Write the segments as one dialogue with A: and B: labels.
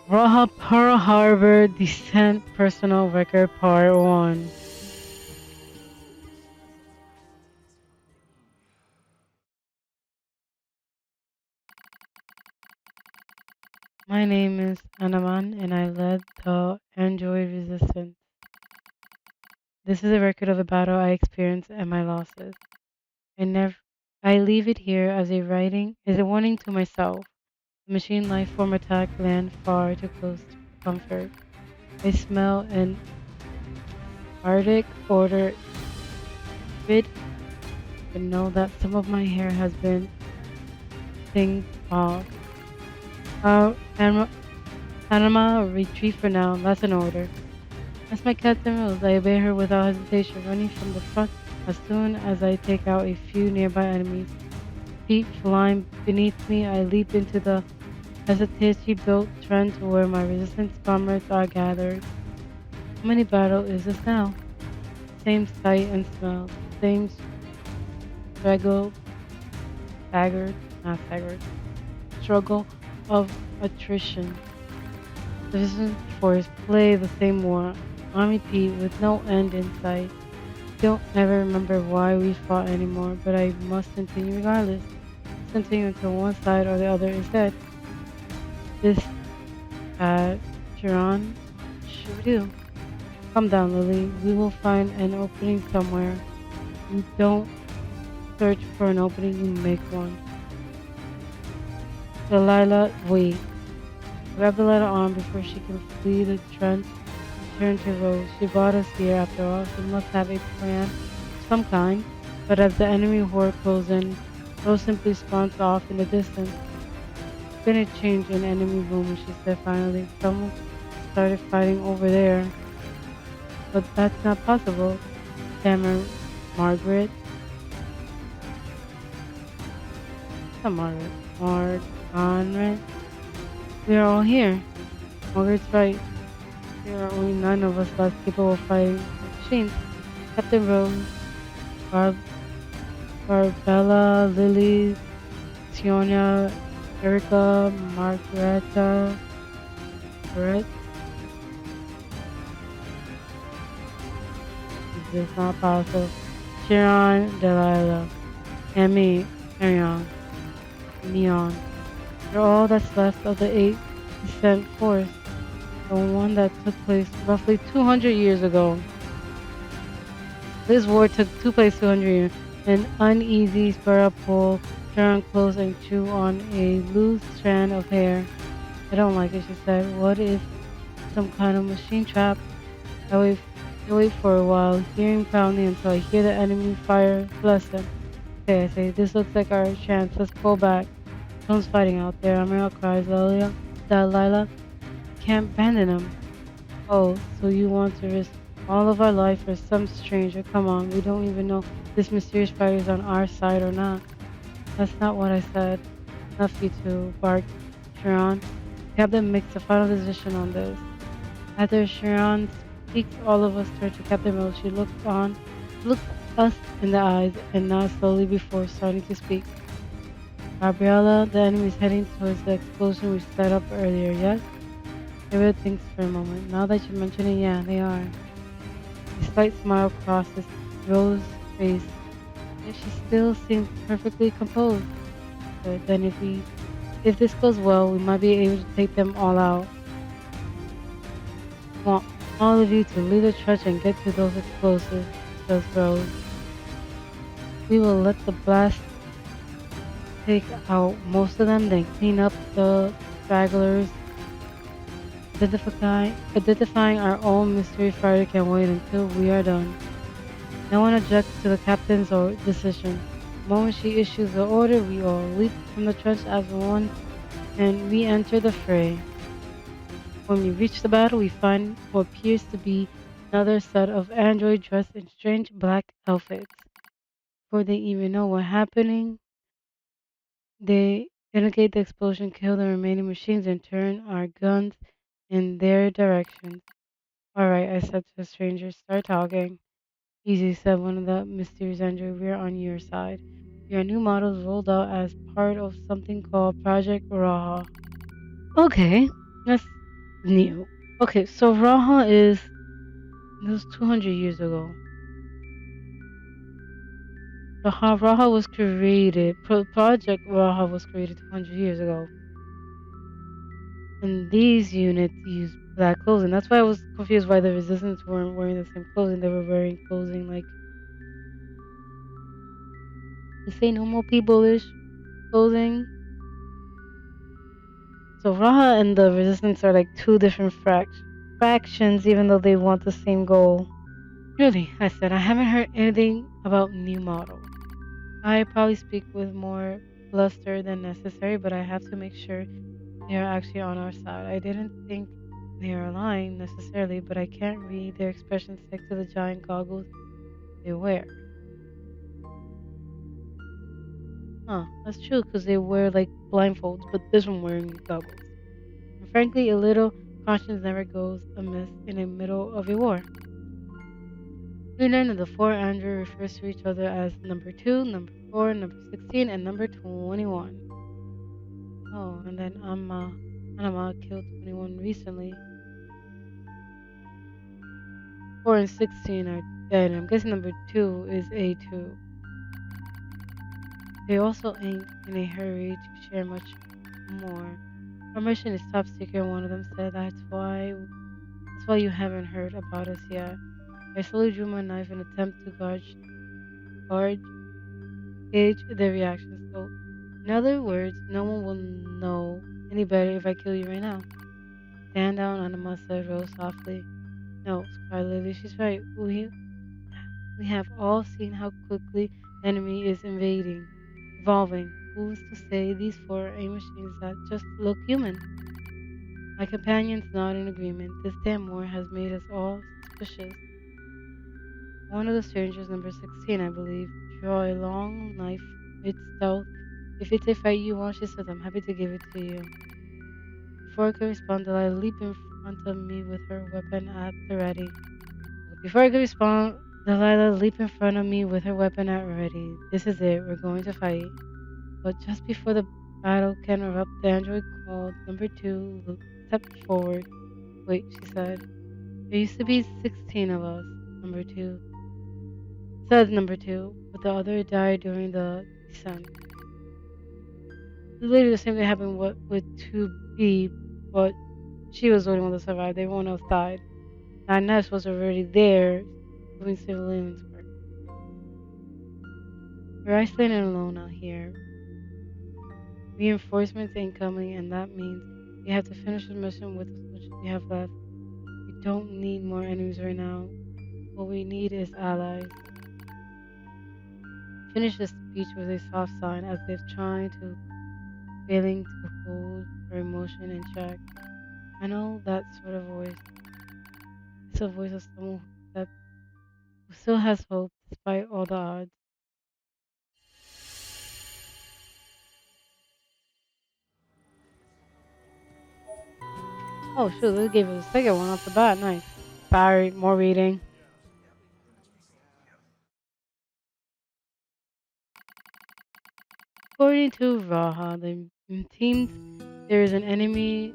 A: Raha Pearl Harbor Descent Personal Record Part 1. My name is Anaman and I led the Android Resistance. This is a record of a battle I experienced and my losses. I never I leave it here as a warning to myself. The machine life form attack land far too close to comfort. I smell an Arctic order bit and know that some of my hair has been thing fog. Uh, Panama, retreat for now. That's an order. As my captain rules, I obey her without hesitation, running from the front as soon as I take out a few nearby enemies. Feet flying beneath me, I leap into the hesitation-built trench where my resistance comrades are gathered. How many battle is this now? Same sight and smell, same struggle, staggered, struggle of attrition. Division force play the same war on repeat with no end in sight. Don't ever remember why we fought anymore, but I must continue regardless. Continue until one side or the other is dead. This Chiron should do. Calm down, Lily. We will find an opening somewhere. You don't search for an opening, you make one. Delilah, wait. Grab the letter arm before she can flee the trench and turn to Rose. She brought us here after all. She must have a plan of some kind. But as the enemy horde closed in, Rose simply spawns off in the distance. It's been a change in enemy movement, she said finally. Someone started fighting over there. But that's not possible. Stammered Margaret. Not Margaret. Margaret. We are all here. Margaret's right. There are only 9 of us left capable of fighting the machines. Captain Rose, Barb, Barbella, Lily, Tiona, Erica, Margareta, Brett. This is not possible. Sharon, Delilah, and me, Arion, Neon. They're all that's left of the 8% force, the one that took place roughly 200 years ago. This war took place 200 years. An uneasy sparrow pull, turn close and chew on a loose strand of hair. I don't like it, she said. What if some kind of machine trap? I wait, I wait for a while, hearing proudly until I hear the enemy fire. Bless them. Okay, I say, this looks like our chance. Let's pull back. Someone's fighting out there. Amira cries. Delilah can't abandon him. Oh, so you want to risk all of our life for some stranger? Come on, we don't even know this mysterious fighter is on our side or not. That's not what I said. Enough you two, barked Sharon. Captain makes the final decision on this. After Sharon speaks, all of us turn to Captain Rose. Looked us in the eyes, and nodded slowly before starting to speak. Gabriella, the enemy is heading towards the explosion we set up earlier, yes? David thinks for a moment. Now that you mention it, yeah, they are. A slight smile crosses Rose's face, yet she still seems perfectly composed. But then if this goes well, we might be able to take them all out. I want all of you to leave the church and get to those explosives, says Rose. We will let the blast take out most of them, then clean up the stragglers. Identifying our own mystery fighter can wait until we are done. No one objects to the captain's decision. The moment she issues the order, we all leap from the trench as one and re-enter the fray. When we reach the battle, we find what appears to be another set of androids dressed in strange black outfits. Before they even know what's happening, they indicate the explosion, kill the remaining machines, and turn our guns in their direction. Alright, I said to the stranger, start talking. Easy, said one of the mysterious androids. We're on your side. Your new models rolled out as part of something called Project Raha. Okay, let's. Neo. Okay, so Raha is this was 200 years ago. Raha was created. Project Raha was created 200 years ago, and these units use black clothing. That's why I was confused why the resistance weren't wearing the same clothing. They were wearing clothing like they say normal people-ish clothing. So Raha and the resistance are like two different factions, even though they want the same goal. Really, I said I haven't heard anything about new model. I probably speak with more bluster than necessary, but I have to make sure they are actually on our side. I didn't think they are lying necessarily, but I can't read their expressions thanks to the giant goggles they wear. Huh, that's true because they wear like blindfolds, but this one wearing goggles. And frankly, a little caution never goes amiss in the middle of a war. We learn that the four Andrew refers to each other as number 2, number 4, number 16, and number 21. Oh, and then Amma killed 21 recently. 4 and 16 are dead. I'm guessing number 2 is A2. They also ain't in a hurry to share much more. Our mission is top secret, one of them said. That's why you haven't heard about us yet. I slowly drew my knife in an attempt to guard gauge their reaction. So in other words, no one will know any better if I kill you right now. Stand down, Anima said Rose softly. No, cried Lily. She's right. We have all seen how quickly the enemy is evolving. Who's to say these four ain't machines that just look human? My companions nod in agreement. This damn war has made us all suspicious. One of the strangers, number 16, I believe, draw a long knife with stealth. If it's a fight you want, she said, I'm happy to give it to you. Before I could respond, Delilah leaped in front of me with her weapon at the ready. Before I could respond, Delilah leaped in front of me with her weapon at ready. This is it. We're going to fight. But just before the battle can erupt, the android called number 2 stepped forward. Wait, she said. There used to be 16 of us, number 2. Said number 2, but the other died during the descent. Later, the same thing happened with 2B, but she was the only one that survived. Everyone else died. That nest was already there doing civilians work. We're isolated and alone out here. Reinforcements incoming, and that means we have to finish the mission with the soldiers we have left. We don't need more enemies right now. What we need is allies. Finish the speech with a soft sign as if failing to hold her emotion in check. I know that sort of voice. It's a voice of someone who still has hope despite all the odds. Oh shoot, this gave us a second one off the bat. Nice. Sorry, more reading. According to Raha, the teams there is an enemy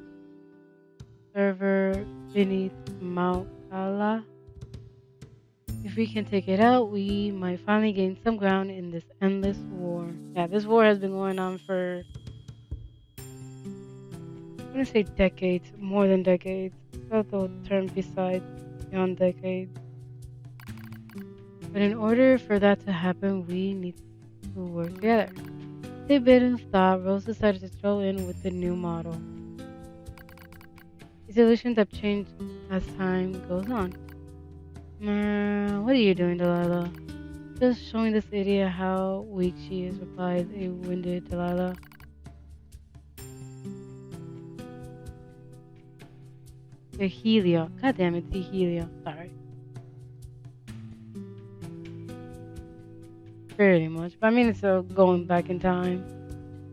A: server beneath Mount Kala. If we can take it out, we might finally gain some ground in this endless war. Yeah, this war has been going on for, I'm gonna say decades, more than decades. I thought the term besides beyond decades. But in order for that to happen, we need to work together. With a bit of thought, Rose decided to throw in with the new model. His illusions have changed as time goes on. What are you doing, Delilah? Just showing this idiot how weak she is, replied a winded Delilah. Helia. God damn it, Helia. Sorry. Pretty much. But I mean, it's going back in time.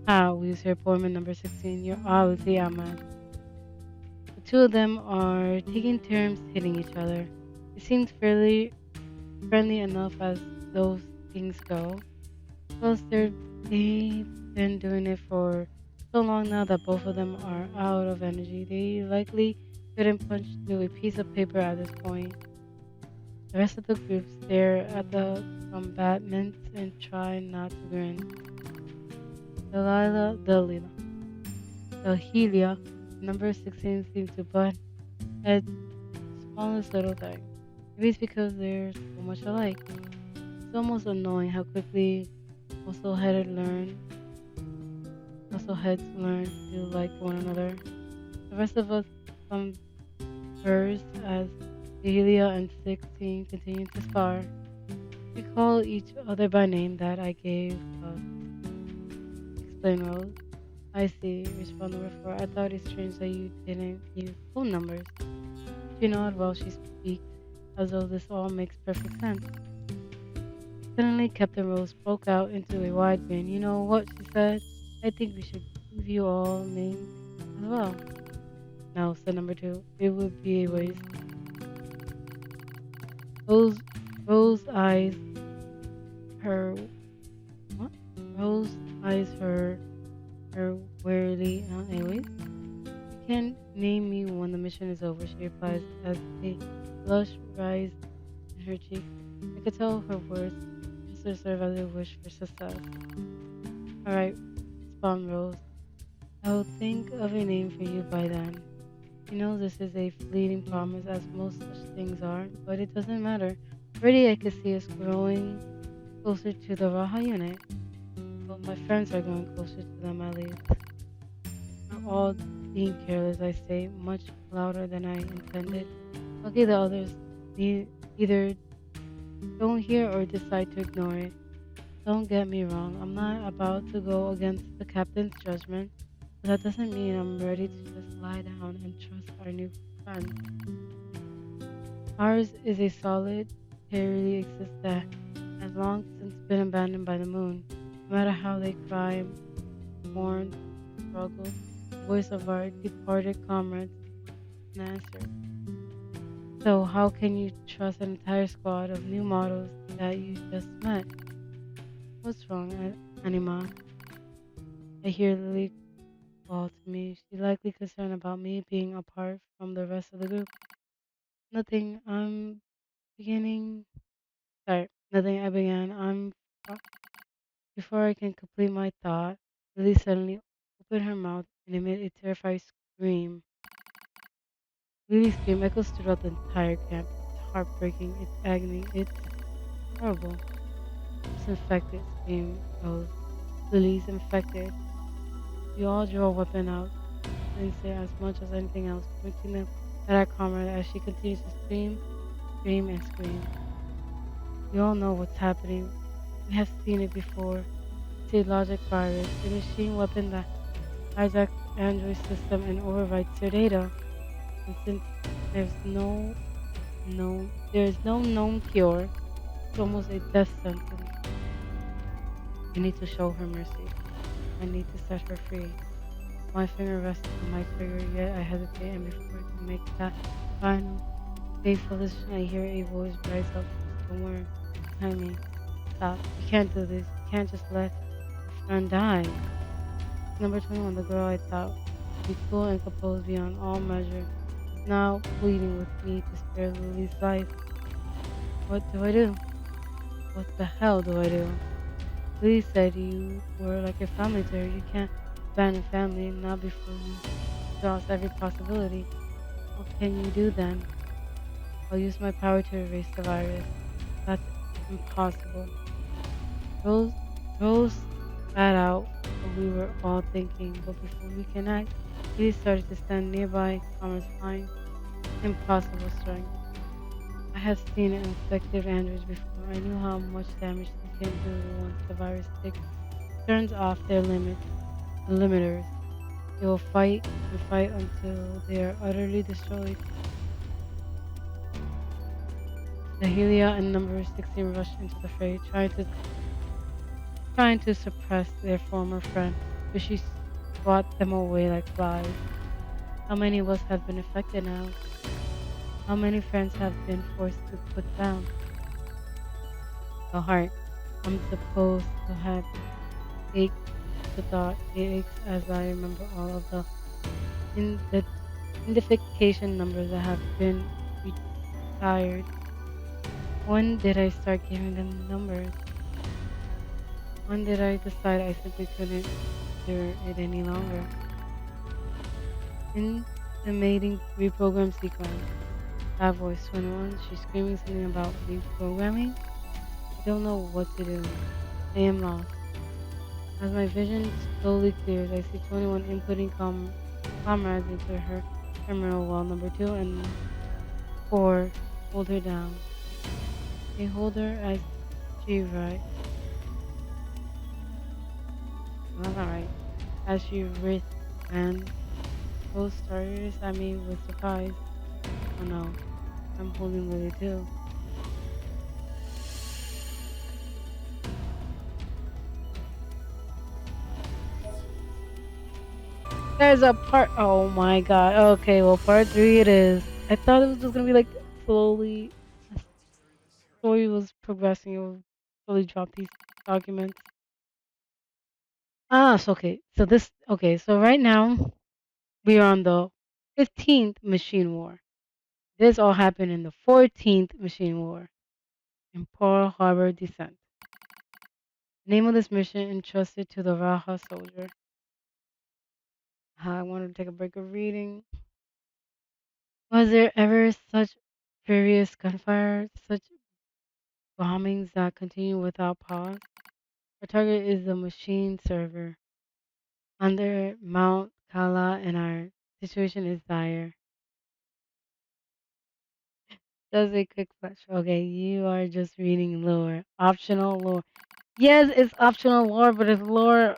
A: Ah, we use her appointment number 16. You're obviously Ahmad. The two of them are taking turns hitting each other. It seemed fairly friendly enough as those things go. Plus, they've been doing it for so long now that both of them are out of energy. They likely couldn't punch through a piece of paper at this point. The rest of the group stare at the combatants and try not to grin. Delilah, Delilah, number 16 seemed to butt heads the smallest little thing. Maybe it's because they're so much alike. It's almost annoying how quickly also heads learn to like one another. The rest of us converse as Delia and 16 continue to spar. We call each other by name that I gave us. Explain Rose. I see, respond number 4. I thought it strange that you didn't use phone numbers. She nodded while she speaks, as though this all makes perfect sense. Suddenly, Captain Rose broke out into a wide grin. You know what, she said. I think we should give you all names as well. No, said number 2. It would be a waste. Rose, Rose eyes her. What? Rose eyes her wearily. Anyways, you can name me when the mission is over, she replies as a blush rises in her cheeks. I could tell her words just serve as a wish for success. Alright, respond Rose. I will think of a name for you by then. You know this is a fleeting promise as most such things are, but it doesn't matter. Already I can see us growing closer to the Raha unit. Well, my friends are going closer to them at least. We're all being careless, I say, much louder than I intended. Lucky the others either don't hear or decide to ignore it. Don't get me wrong, I'm not about to go against the captain's judgment, but that doesn't mean I'm ready to just lie down and trust our new friend. Ours is a solitary existence that has long since been abandoned by the moon. No matter how they cry, mourn, struggle, the voice of our departed comrades is an answer. So how can you trust an entire squad of new models that you just met? What's wrong, Anima? I hear Lily call to me. She's likely concerned about me being apart from the rest of the group. Nothing. I'm beginning. Sorry, nothing. I began. Before I can complete my thought, Lily suddenly opened her mouth and emitted a terrified scream. Lily's scream echoes throughout the entire camp. It's heartbreaking. It's agony. It's horrible. It's infected. Screamed Rose. Lily's infected. We all drew a weapon out, sincere as much as anything else, pointing them at our comrade as she continues to scream, scream, and scream. We all know what's happening. We have seen it before. It's a logic virus, a machine weapon that hijacks Android system and overwrites your data. And since there's there is no known cure, it's almost a death sentence. I need to show her mercy. I need to set her free. My finger rests on my trigger, yet I hesitate, and before I can make that final fateful decision, I hear a voice rise up from somewhere behind me. Stop. You can't do this. You can't just let your friend die. Number 21, the girl I thought would be cool and composed beyond all measure, is now pleading with me to spare Lily's life. What do I do? What the hell do I do? Lily said you were like a family to her. You can't abandon family, not before you exhaust every possibility. What can you do then? I'll use my power to erase the virus. That's impossible. Rose, Rose spat out what we were all thinking, but before we can act, Lily started to stand nearby, Thomas line. Impossible strength. I have seen infected androids before. I knew how much damage they can do once the virus turns off their limiters. They will fight and fight until they are utterly destroyed. Dahilia and number 16 rushed into the fray, trying to suppress their former friend, but she swat them away like flies. How many of us have been affected now? How many friends have been forced to put down? The heart I'm supposed to have ached the thought. It aches as I remember all of the Identification numbers that have been retired. When did I start giving them numbers? When did I decide I simply couldn't endure it any longer? In the mating reprogram sequence, that voice 21, she's screaming something about reprogramming. I don't know what to do. I am lost. As my vision slowly clears, I see 21 inputting comrades into her terminal while number 2 and 4 hold her down. They hold her as she writes. No, that's not right. As she writes and those starters at me with surprise. Oh no, I'm holding Lily too. There's a part. Oh my god. Okay, well, part 3 it is. I thought it was just gonna be like slowly. As story was progressing, it would slowly drop these documents. Ah, so okay. So this. Okay, so right now we are on the 15th Machine War. This all happened in the 14th Machine War in Pearl Harbor Descent. Name of this mission entrusted to the Raha soldier. I wanted to take a break of reading. Was there ever such furious gunfire, such bombings that continue without pause? Our target is the machine server under Mount Kala, and our situation is dire. Does a quick flash. Okay, you are just reading lore. Optional lore. Yes, it's optional lore, but it's lore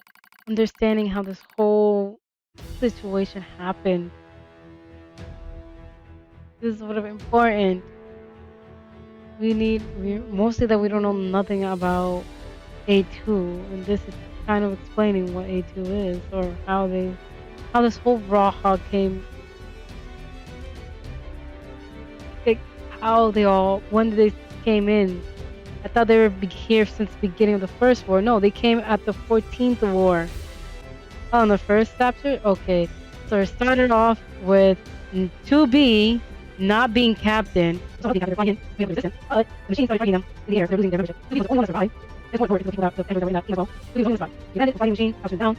A: understanding how this whole situation happened. This is what is important. We mostly that we don't know nothing about A2, and this is kind of explaining what A2 is or how this whole raw hog came, like how they all when they came in. I thought they were here since the beginning of the first war. No, they came at the 14th war. Oh, on the first chapter? Okay. So it started off with 2B not being captain. So the captain flying in, we have resistance, but the machine started fighting them in the air, so they're losing their membership. 2B was the only one to survive. It's more important to the people that the androids that were in that team as well. 2B was the only one to survive. United was fighting the machine, house was down.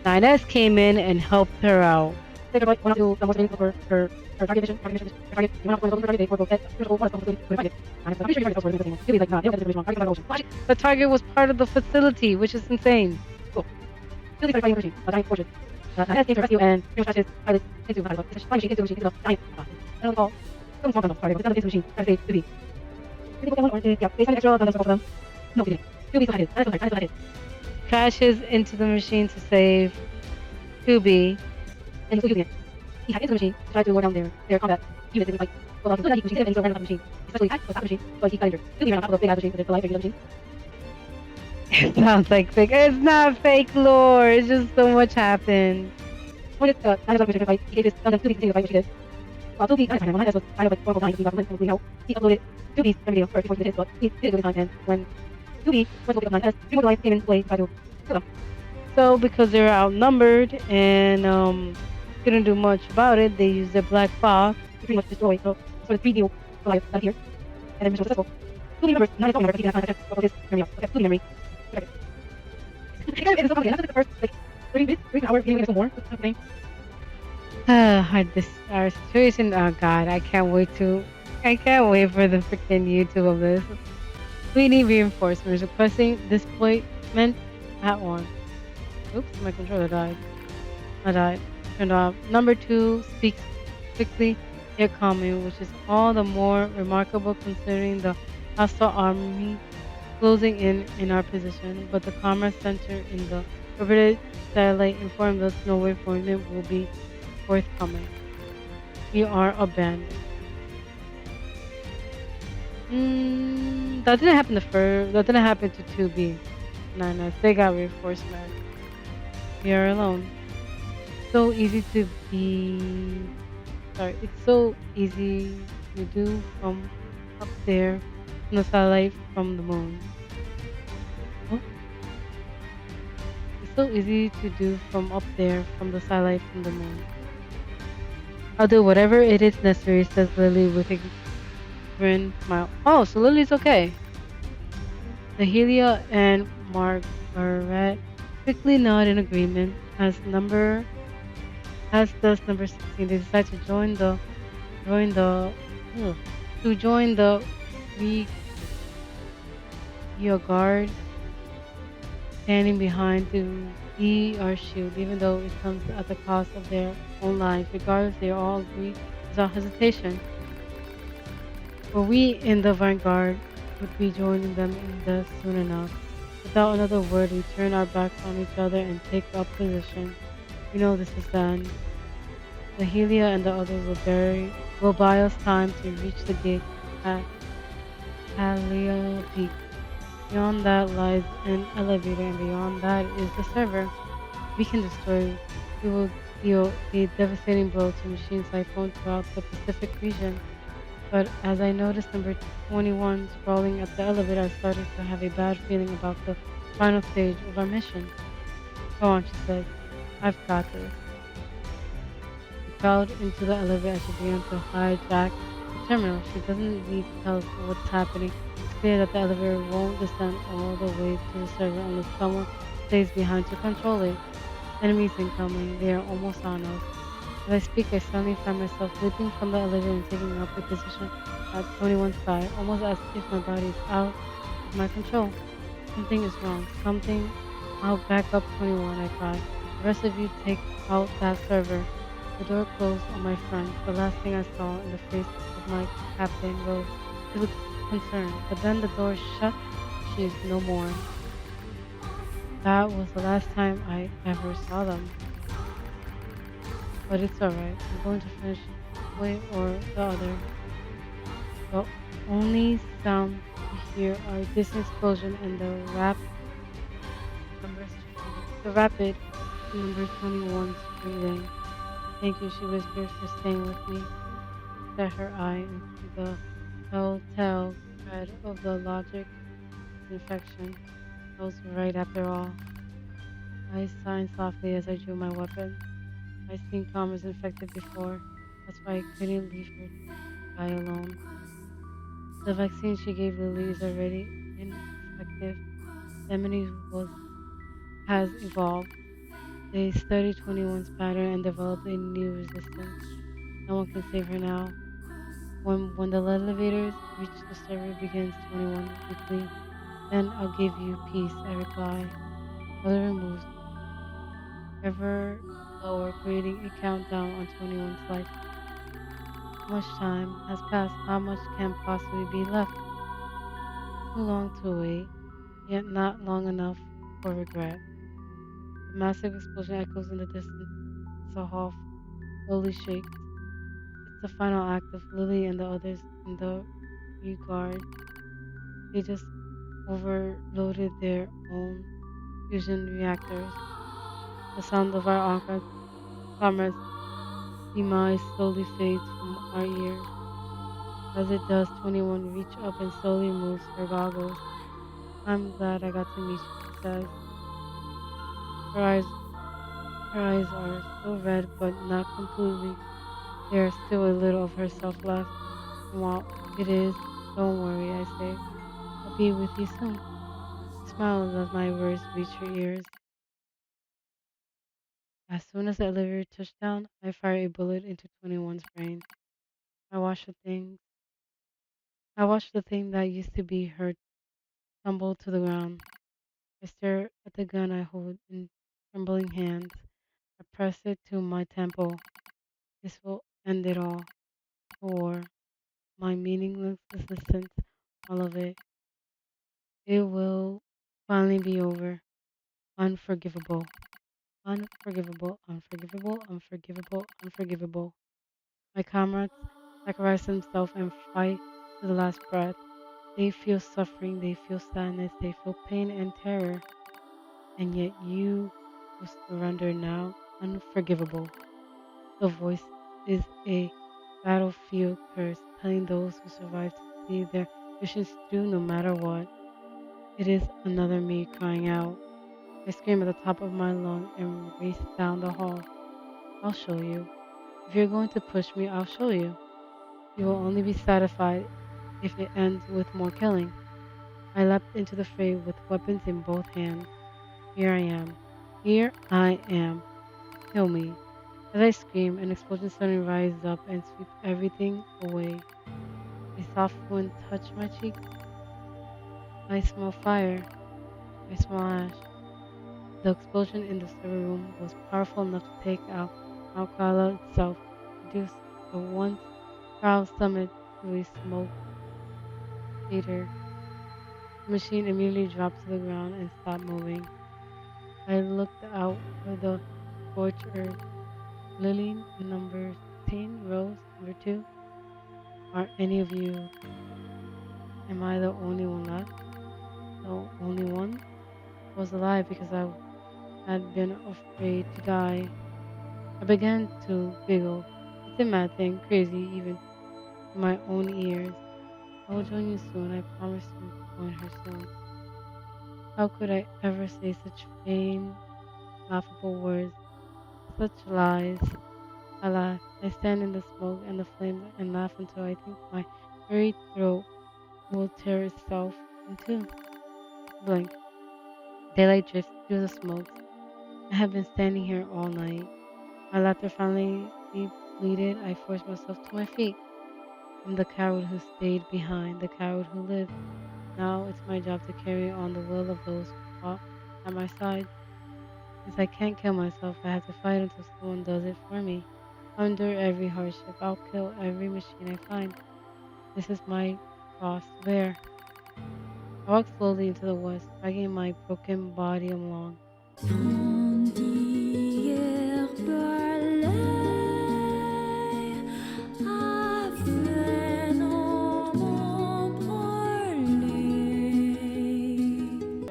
A: 9S came in and helped her out. Take her flight, went out to the most main for her target mission, her target. You went out to the target day for both head, critical, one of the facility, with a target. I'm pretty sure you guys also were like, nah, they don't get this information wrong. Target was ocean. The target was part of the facility, which is insane. Cool. Really started fighting the machine, a giant fortress. Nines came to rescue and pretty much his pilots into the flying machine into the giant bot. I don't recall. Some small guns, sorry, but it's into the machine, trying to save 2B. Yeah, they sent extra guns for them. No, they didn't. 2B still had his. I still had his. Crashes into the machine to save 2B, and he's still using it. He hacked into the machine to try to lower down their combat units in the fight. Well, he still had the machine, and he still ran on top of the machine. Especially hacked the machine, but he got injured. 2B ran on top of the big ass machine, which is the life of the machine. It sounds like fake. It's not fake lore. It's just so much happened. When it Nine was fight, he gave his gun to 2B to continue the fight, which he did. While 2B, when Nine was kind of like horrible dying, he got completely help. He uploaded 2B's video first before he did his, but he did it really time, and when 2B went to pick up 9S, 3 more life came in play to try to kill them. So because they were outnumbered and couldn't do much about it, they used their black box to pretty much destroy the sort of 3D Goliath that appeared, and then mission was successful. 2B members, 9S remember, keeping that kind of check of his memory off. Okay, 2B memory. It kind of is so complicated. That's like the first like 3 hours getting some more. That's the our situation. Oh God, I can't wait for the freaking YouTube of this. We need reinforcements. Requesting deployment at once. Oops, my controller died. I died. Turned off. Number 2 speaks quickly yet calmly, which is all the more remarkable considering the hostile army closing in our position. But the commerce center in the orbited satellite informed us no reinforcement will be forthcoming. We are abandoned. That didn't happen that didn't happen to 2B. No, they got reinforcement. We are alone. So easy to be. Sorry, it's so easy to do from up there from the satellite from the moon. What? It's so easy to do from up there from the satellite from the moon. I'll do whatever it is necessary, says Lily with a grin smile. Oh, so Lily's okay. Nahelia and Margaret quickly nod in agreement as does number 16. They decide join the ugh, to join the rear guard standing behind to be our shield, even though it comes at the cost of their own lives. Regardless, they all agree without hesitation. For we in the vanguard would be joining them in death soon enough. Without another word, we turn our backs on each other and take up position. We know this is the end. Nahelia and the others will buy us time to reach the gate at Halia Peak. Beyond that lies an elevator, and beyond that is the server. We can destroy. We will deal a devastating blow to machine siphoned throughout the Pacific region. But as I noticed number 21 scrolling at the elevator, I started to have a bad feeling about the final stage of our mission. Go on, she said. I've got this. She crawled into the elevator and she began to hijack the terminal. She doesn't need to tell us what's happening. It's clear that the elevator won't descend all the way to the server unless someone stays behind to control it. Enemies incoming. They are almost on us. As I speak, I suddenly find myself leaping from the elevator and taking up a position at 21's side, almost as if my body is out of my control. Something is wrong. Something. I'll back up 21, I cry. The rest of you take out that server. The door closed on my friend. The last thing I saw in the face of my captain was she looked concerned. But then the door shut. She is no more. That was the last time I ever saw them. But it's alright. I'm going to finish this way or the other. The only sound you hear are this explosion and the rapid number 21's breathing. Thank you, she whispered, for staying with me. Set her eye into the telltale thread of the logic infection. I was right after all. I sighed softly as I drew my weapon. I'd seen commerce infected before. That's why I couldn't leave her to die alone. The vaccine she gave Lily is already ineffective. The enemy has evolved. They studied 21's pattern and developed a new resistance. No one can save her now. When the elevators reach the server begins 21 weakly. Then I'll give you peace, I reply. Other moves ever lower, creating a countdown on 21's life. How much time has passed? How much can possibly be left? Too long to wait, yet not long enough for regret. A massive explosion echoes in the distance as the hall slowly shakes. It's the final act of Lily and the others in the reguard. They just overloaded their own fusion reactors. The sound of our comrades' demise slowly fades from our ears. As it does, 21 reach up and slowly removes her goggles. I'm glad I got to meet you, she says. Her eyes, her eyes are still red, but not completely. There is still a little of herself left. And while it is, don't worry, I say. I'll be with you soon. She smiles as my words reach her ears. As soon as the elevator touched down, I fire a bullet into 21's brain. I watch the thing. I watch the thing that used to be her tumble to the ground. I stare at the gun I hold in trembling hands. I press it to my temple. This will end it all. The war, my meaningless existence, all of it. It will finally be over. Unforgivable. Unforgivable, unforgivable, unforgivable, unforgivable. My comrades sacrifice themselves and fight to the last breath. They feel suffering, they feel sadness, they feel pain and terror. And yet you will surrender now. Unforgivable. The voice is a battlefield curse telling those who survive to see their missions through no matter what. It is another me crying out. I scream at the top of my lung and race down the hall. I'll show you. If you're going to push me, I'll show you. You will only be satisfied if it ends with more killing. I leapt into the fray with weapons in both hands. Here I am. Here I am. Kill me. As I scream, an explosion suddenly rises up and sweeps everything away. A soft wind touched my cheeks. I smell fire. I smell ash. The explosion in the server room was powerful enough to take out Alcala itself, reduce the once proud summit to a smoke crater. The machine immediately dropped to the ground and stopped moving. I looked out over the scorched earth. Lily number 16, Rose number 2. Are any of you, am I the only one left? The only one? I was alive because I had been afraid to die. I began to giggle. It's a mad thing, crazy even to my own ears. I will join you soon. I promise to join her soon. How could I ever say such vain, laughable words? Such lies. I laugh. I stand in the smoke and the flames and laugh until I think my very throat will tear itself in two. Blink. Daylight drifts through the smokes. I have been standing here all night. My laughter finally depleted. I forced myself to my feet. I'm the coward who stayed behind, the coward who lived. Now it's my job to carry on the will of those who fought at my side. Since I can't kill myself, I have to fight until someone does it for me. I'll endure every hardship. I'll kill every machine I find. This is my cross to bear. I walk slowly into the west, dragging my broken body along.